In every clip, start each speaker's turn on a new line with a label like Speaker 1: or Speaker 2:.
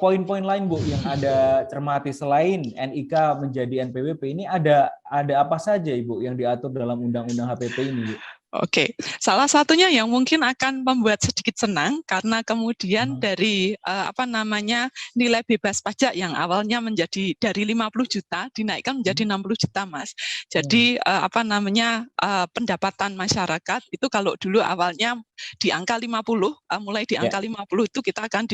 Speaker 1: poin-poin lain Bu yang ada cermati selain NIK menjadi NPWP ini ada apa saja Ibu yang diatur dalam Undang-Undang HPP ini Bu?
Speaker 2: Oke, salah satunya yang mungkin akan membuat sedikit senang karena kemudian dari nilai bebas pajak yang awalnya menjadi dari 50 juta dinaikkan menjadi 60 juta Mas. Jadi pendapatan masyarakat itu kalau dulu awalnya di angka 50, mulai di angka 50 itu kita akan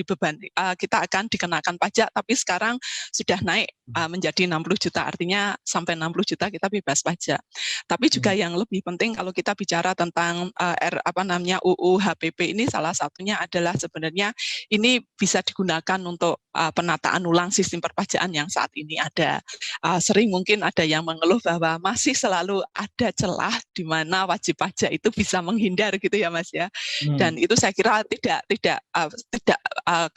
Speaker 2: kita akan dikenakan pajak, tapi sekarang sudah naik menjadi 60 juta, artinya sampai 60 juta kita bebas pajak. Tapi juga yang lebih penting kalau kita bicara tentang UU HPP ini, salah satunya adalah sebenarnya ini bisa digunakan untuk penataan ulang sistem perpajakan yang saat ini ada. Sering mungkin ada yang mengeluh bahwa masih selalu ada celah di mana wajib pajak itu bisa menghindar gitu ya Mas ya. Dan itu saya kira tidak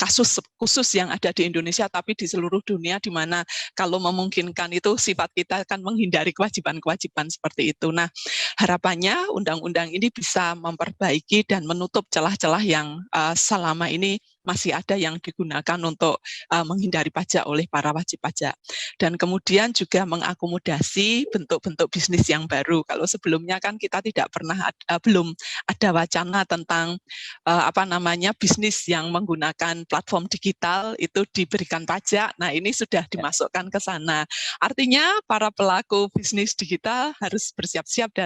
Speaker 2: kasus khusus yang ada di Indonesia, tapi di seluruh dunia, di mana kalau memungkinkan itu sifat kita akan menghindari kewajiban-kewajiban seperti itu. Nah, harapannya undang-undang ini bisa memperbaiki dan menutup celah-celah yang selama ini masih ada yang digunakan untuk menghindari pajak oleh para wajib pajak. Dan kemudian juga mengakomodasi bentuk-bentuk bisnis yang baru. Kalau sebelumnya kan kita tidak pernah belum ada wacana tentang bisnis yang menggunakan platform digital itu diberikan pajak. Nah, ini sudah dimasukkan ke sana. Artinya para pelaku bisnis digital harus bersiap-siap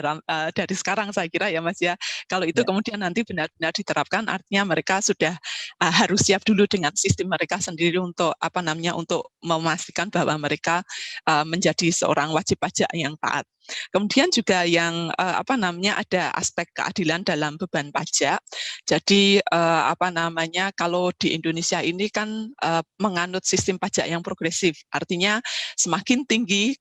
Speaker 2: dari sekarang saya kira ya Mas ya. Kalau itu kemudian nanti benar-benar diterapkan, artinya mereka sudah harus siap dulu dengan sistem mereka sendiri untuk untuk memastikan bahwa mereka menjadi seorang wajib pajak yang taat. Kemudian juga yang ada aspek keadilan dalam beban pajak. Jadi kalau di Indonesia ini kan menganut sistem pajak yang progresif. Artinya semakin tinggi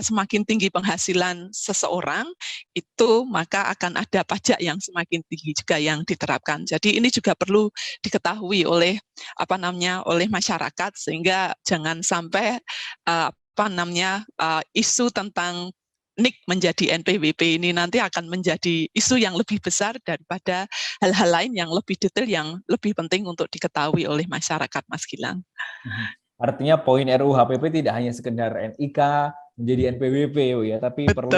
Speaker 2: semakin tinggi penghasilan seseorang itu maka akan ada pajak yang semakin tinggi juga yang diterapkan. Jadi ini juga perlu diketahui oleh oleh masyarakat sehingga jangan sampai isu tentang NIK menjadi NPWP ini nanti akan menjadi isu yang lebih besar daripada hal-hal lain yang lebih detail yang lebih penting untuk diketahui oleh masyarakat, Mas Gilang.
Speaker 1: Artinya poin RUU HPP tidak hanya sekedar NIK menjadi NPWP ya, tapi perlu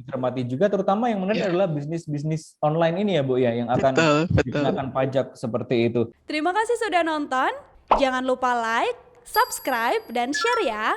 Speaker 1: dicermati juga, terutama yang menarik adalah bisnis online ini ya Bu ya, yang akan dikenakan pajak seperti itu.
Speaker 3: Terima kasih sudah nonton, jangan lupa like, subscribe, dan share ya.